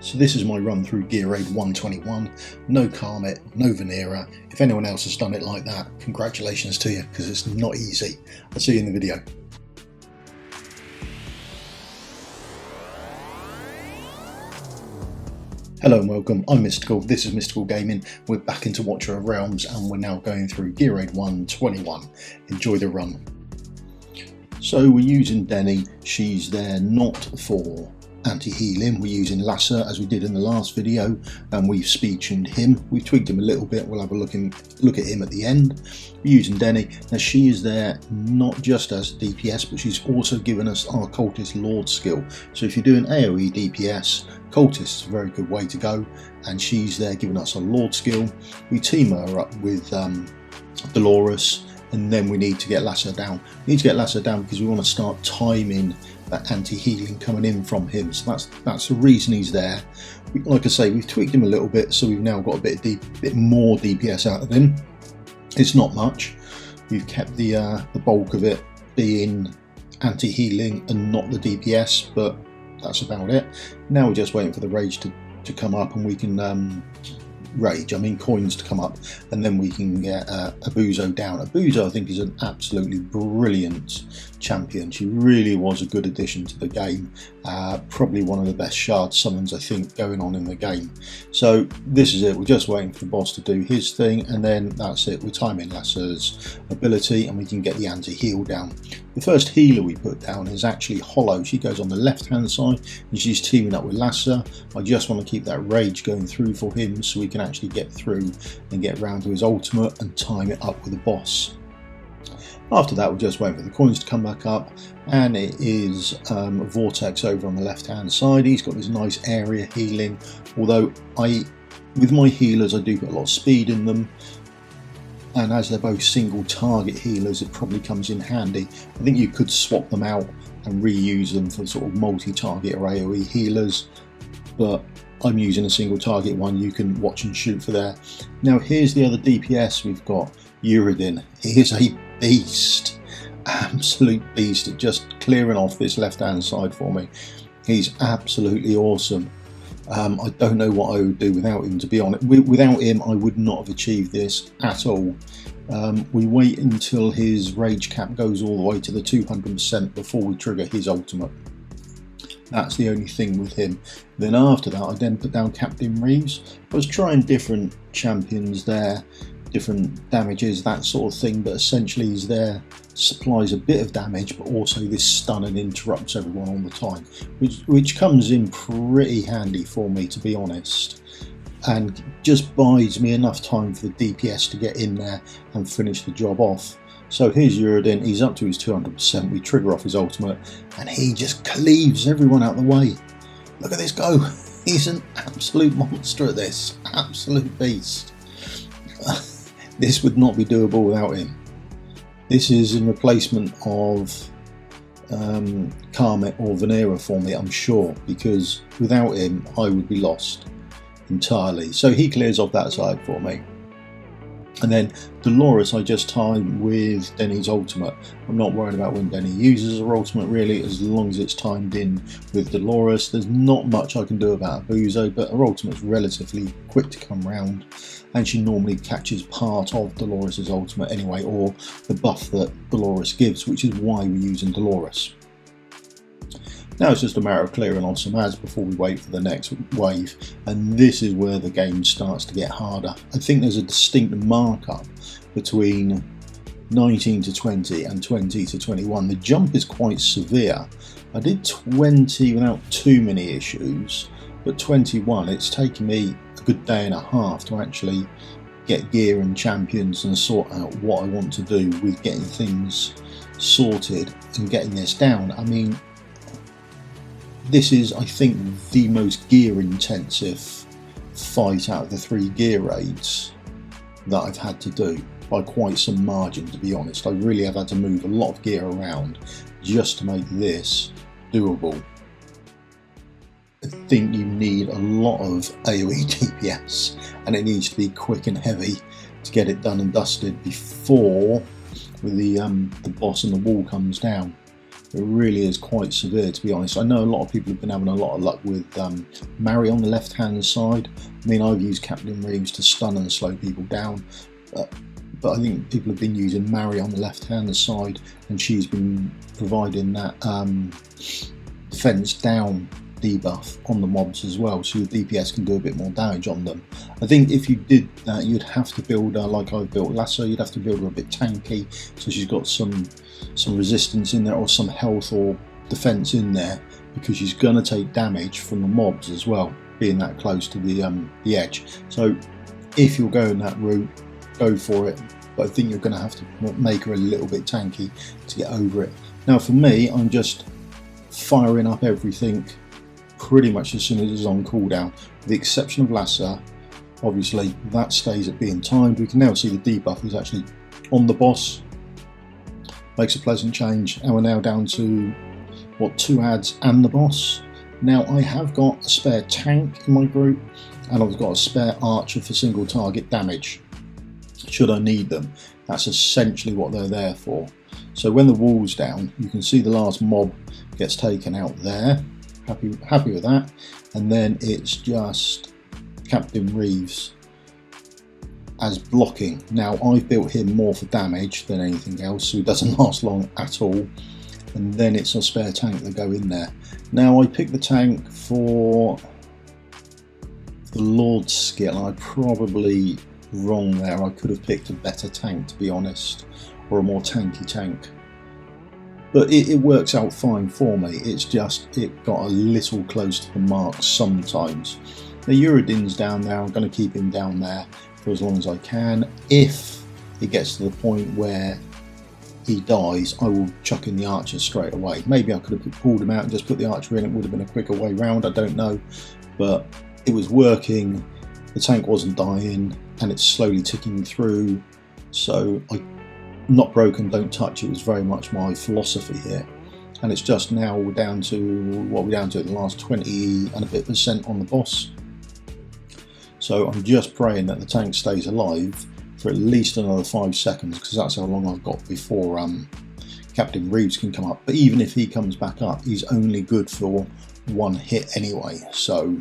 So this is my run through GR1-21, no Karmit, no Vanera. If anyone else has done it like that, congratulations to you, because it's not easy. I'll see you in the video. Hello and welcome, I'm Mystical, this is Mystical Gaming. We're back into Watcher of Realms and we're now going through GR1-21. Enjoy the run. So we're using Demi, she's there not for anti-healing. We're using Lasseer as we did in the last video, and we've speed-tuned him. We've tweaked him a little bit. We'll have a look at him at the end. We're using Demi. Now she is there not just as DPS, but she's also given us our Cultist Lord skill. So if you're doing AoE DPS, Cultist is a very good way to go, and she's there giving us a Lord skill. We team her up with Dolores, and then we need to get Lasseer down. We need to get Lasseer down because we want to start timing that anti-healing coming in from him. So that's the reason he's there. Like I say, we've tweaked him a little bit, so we've now got a bit more DPS out of him. It's not much. We've kept the bulk of it being anti-healing and not the DPS, but that's about it. Now we're just waiting for the rage to come up, and we can coins to come up, and then we can get Abyzou down. Abyzou, I think, is an absolutely brilliant champion. She really was a good addition to the game. Probably one of the best shard summons, I think, going on in the game. So this is it. We're just waiting for the boss to do his thing, and then that's it. We're timing Lasseer's ability, and we can get the anti-heal down. The first healer we put down is actually Hollow. She goes on the left-hand side, and she's teaming up with Lasseer. I just want to keep that rage going through for him, so we can actually get through and get round to his ultimate and time it up with the boss. After that, we're just waiting for the coins to come back up, and it is Vortex over on the left hand side. He's got this nice area healing, although with my healers I do put a lot of speed in them, and as they're both single target healers, it probably comes in handy. I think you could swap them out and reuse them for sort of multi-target or AoE healers, but I'm using a single target one. You can watch and shoot for there. Now here's the other DPS. We've got Uredin. He is a beast, absolute beast at just clearing off this left hand side for me. He's absolutely awesome. I don't know what I would do without him, to be honest. Without him I would not have achieved this at all. We wait until his rage cap goes all the way to the 200% before we trigger his ultimate. That's the only thing with him. Then after that, I then put down Captain Reeves. I was trying different champions there, different damages, that sort of thing, but essentially he's there, supplies a bit of damage, but also this stun and interrupts everyone all the time, which comes in pretty handy for me, to be honest, and just buys me enough time for the DPS to get in there and finish the job off. So here's Uredin, he's up to his 200%, we trigger off his ultimate, and he just cleaves everyone out of the way. Look at this go, he's an absolute monster at this, absolute beast. This would not be doable without him. This is in replacement of Karmit or Vanera for me, I'm sure, because without him I would be lost entirely. So he clears off that side for me. And then Dolores I just time with Demi's ultimate. I'm not worried about when Demi uses her ultimate really, as long as it's timed in with Dolores. There's not much I can do about Abyzou, but her ultimate's relatively quick to come round, and she normally catches part of Dolores' ultimate anyway, or the buff that Dolores gives, which is why we're using Dolores. Now it's just a matter of clearing off some ads before we wait for the next wave, and this is where the game starts to get harder. I think there's a distinct markup between 19 to 20 and 20 to 21. The jump is quite severe. I did 20 without too many issues, but 21, it's taken me a good day and a half to actually get gear and champions and sort out what I want to do with getting things sorted and getting this down. I mean, this is, I think, the most gear intensive fight out of the 3 gear raids that I've had to do, by quite some margin, to be honest. I really have had to move a lot of gear around just to make this doable. I think you need a lot of AoE DPS, and it needs to be quick and heavy to get it done and dusted before the boss and the wall comes down. It really is quite severe, to be honest. I know a lot of people have been having a lot of luck with Mary on the left hand side. I mean, I've used Captain Reeves to stun and slow people down, but I think people have been using Mary on the left hand side, and she's been providing that defense down debuff on the mobs as well, so your DPS can do a bit more damage on them. I think if you did that, you'd have to build her like I've built Lasseer. You'd have to build her a bit tanky, so she's got some resistance in there, or some health or defense in there, because she's going to take damage from the mobs as well, being that close to the edge. So if you're going that route, go for it, but I think you're going to have to make her a little bit tanky to get over it. Now for me, I'm just firing up everything pretty much as soon as it's on cooldown, with the exception of Lasseer. Obviously that stays at being timed. We can now see the debuff is actually on the boss. Makes a pleasant change, and we're now down to what, 2 adds and the boss. Now I have got a spare tank in my group, and I've got a spare archer for single target damage should I need them. That's essentially what they're there for. So when the wall's down, you can see the last mob gets taken out there. Happy with that. And then it's just Captain Reeves as blocking. Now I've built him more for damage than anything else, so he doesn't last long at all. And then it's a spare tank that go in there. Now I picked the tank for the Lord's skill. I probably wrong there. I could have picked a better tank, to be honest, or a more tanky tank. But it works out fine for me. It's just it got a little close to the mark sometimes. The Uredin's down there. I'm going to keep him down there for as long as I can. If it gets to the point where he dies, I will chuck in the archer straight away. Maybe I could have pulled him out and just put the archer in. It would have been a quicker way round. I don't know. But it was working. The tank wasn't dying, and it's slowly ticking through. So not broken, don't touch. It was very much my philosophy here. And it's just now we're down to what we're down to, the last 20 and a bit % on the boss. So I'm just praying that the tank stays alive for at least another 5 seconds, because that's how long I've got before Captain Reeves can come up. But even if he comes back up, he's only good for 1 hit anyway. So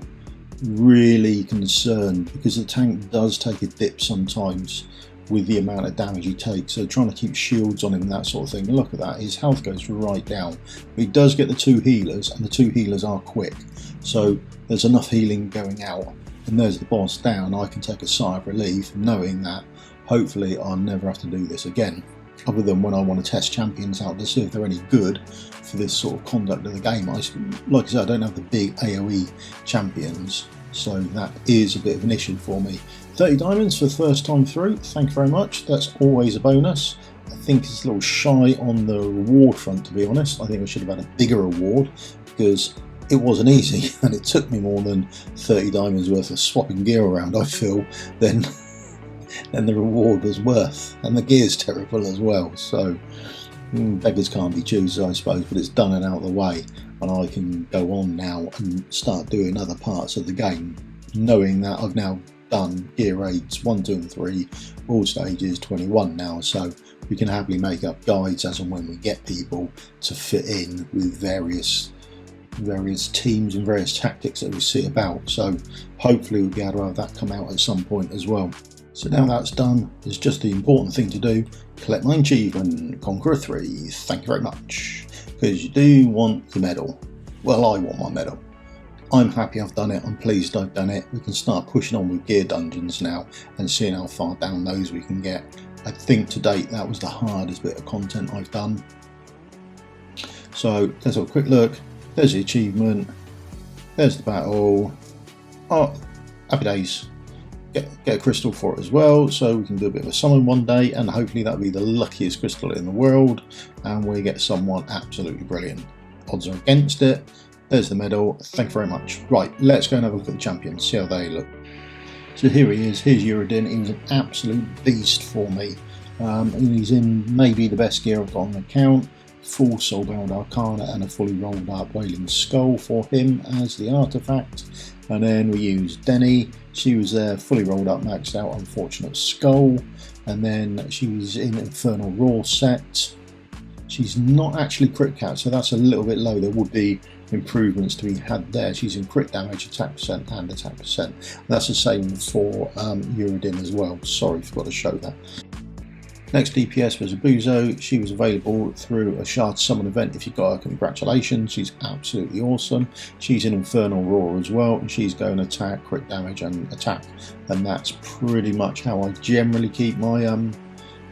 really concerned, because the tank does take a dip sometimes with the amount of damage he takes, so trying to keep shields on him and that sort of thing. And look at that, his health goes right down. But he does get the 2 healers, and the 2 healers are quick, so there's enough healing going out. And there's the boss down. I can take a sigh of relief knowing that hopefully I'll never have to do this again, other than when I want to test champions out to see if they're any good for this sort of conduct of the game. Like I said, I don't have the big AoE champions, so that is a bit of an issue for me. 30 diamonds for the first time through, thank you very much. That's always a bonus. I think it's a little shy on the reward front, to be honest. I think I should have had a bigger reward, because it wasn't easy, and it took me more than 30 diamonds worth of swapping gear around, I feel, than the reward was worth. And the gear's terrible as well, so beggars can't be choosers, I suppose, but it's done and out of the way, and I can go on now and start doing other parts of the game, knowing that I've now done gear raids 1, 2 and 3, all stages 21 now, so we can happily make up guides as and when we get people to fit in with various teams and various tactics that we see about. So hopefully we'll be able to have that come out at some point as well. So now that's done, there's just the important thing to do: collect my achievement, Conqueror 3, thank you very much, because you do want your medal. Well, I want my medal. I'm happy I've done it, I'm pleased I've done it. We can start pushing on with gear dungeons now and seeing how far down those we can get. I think to date that was the hardest bit of content I've done. So let's have a quick look. There's the achievement, there's the battle. Oh, happy days. Get a crystal for it as well, so we can do a bit of a summon one day, and hopefully that'll be the luckiest crystal in the world, and we get someone absolutely brilliant. Odds are against it. There's the medal, thank you very much. Right, let's go and have a look at the champions, see how they look. So here he is, here's Uredin. He was an absolute beast for me. And he's in maybe the best gear I've got on the account. Full Soulbound Arcana and a fully rolled up Wailing Skull for him as the artifact. And then we used Demi. She was there, fully rolled up, maxed out Unfortunate Skull. And then she's in Infernal Roar set. She's not actually crit cap, so that's a little bit low. There would be improvements to be had there. She's in crit damage, attack percent and attack percent. That's the same for Uredin as well. Sorry, forgot to show that. Next DPS was Abyzou. She was available through a Shard Summon event. If you got her, congratulations. She's absolutely awesome. She's in Infernal Roar as well, and she's going attack, crit damage and attack. And that's pretty much how I generally keep my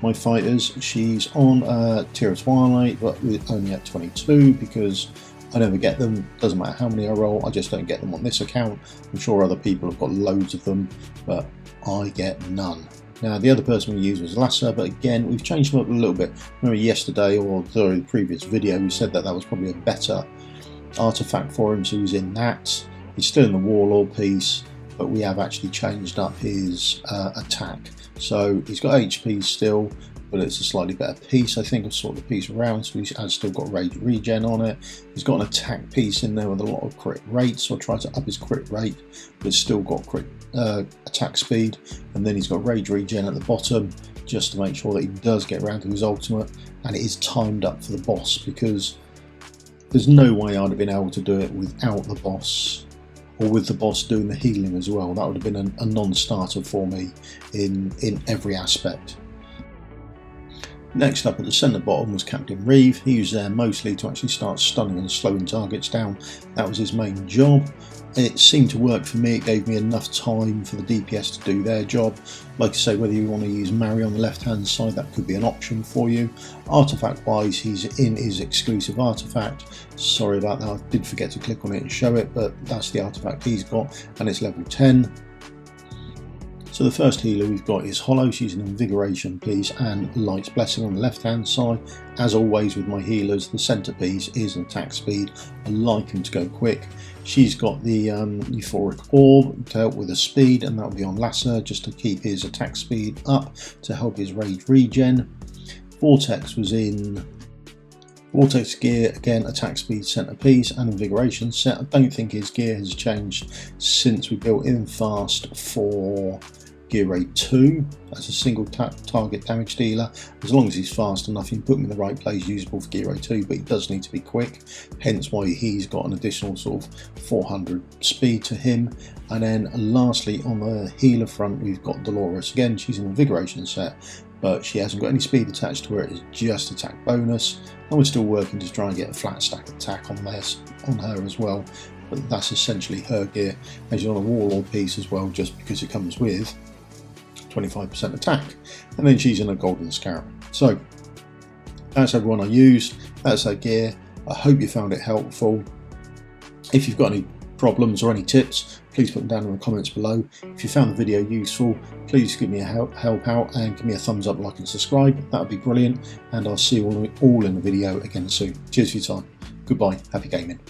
my fighters. She's on Tier of Twilight, but with only at 22 because I never get them. Doesn't matter how many I roll, I just don't get them on this account. I'm sure other people have got loads of them, but I get none. Now, the other person we used was Lasseer, but again, we've changed him up a little bit. Remember yesterday, or the previous video, we said that that was probably a better artifact for him, so he's in that. He's still in the Warlord piece, but we have actually changed up his attack. So he's got HP still, but it's a slightly better piece. I think I've sorted the piece around, so he has still got rage regen on it. He's got an attack piece in there with a lot of crit rate, so I tried to up his crit rate, but it's still got crit attack speed. And then he's got rage regen at the bottom, just to make sure that he does get around to his ultimate, and it is timed up for the boss, because there's no way I'd have been able to do it without the boss, or with the boss doing the healing as well. That would have been a non-starter for me in every aspect. Next up at the centre bottom was Captain Reeve. He was there mostly to actually start stunning and slowing targets down. That was his main job. It seemed to work for me. It gave me enough time for the DPS to do their job. Like I say, whether you want to use Mary on the left hand side, that could be an option for you. Artifact wise, he's in his exclusive artifact. Sorry about that, I did forget to click on it and show it, but that's the artifact he's got, and it's level 10. So the first healer we've got is Hollow. She's an invigoration piece and Light's Blessing on the left hand side. As always with my healers, the centre piece is an attack speed. I like him to go quick. She's got the Euphoric Orb to help with the speed, and that'll be on Lasseer just to keep his attack speed up to help his rage regen. Vortex was in Vortex gear, again attack speed centre piece and invigoration set. I don't think his gear has changed since we built in fast for Gear Rate 2 as a single target damage dealer. As long as he's fast enough, you can put him in the right place, usable for Gear Rate 2, but he does need to be quick, hence why he's got an additional sort of 400 speed to him. And then lastly, on the healer front, we've got Dolores. Again, she's an invigoration set, but she hasn't got any speed attached to her, it's just attack bonus, and we're still working to try and get a flat stack attack on her as well, but that's essentially her gear. As you're on a Warlord piece as well, just because it comes with 25% attack, and then she's in a Golden Scarab. So that's everyone I used, that's her gear. I hope you found it helpful. If you've got any problems or any tips, please put them down in the comments below. If you found the video useful, please give me a help out and give me a thumbs up, like and subscribe. That would be brilliant, and I'll see you all in the video again soon. Cheers for your time. Goodbye. Happy gaming.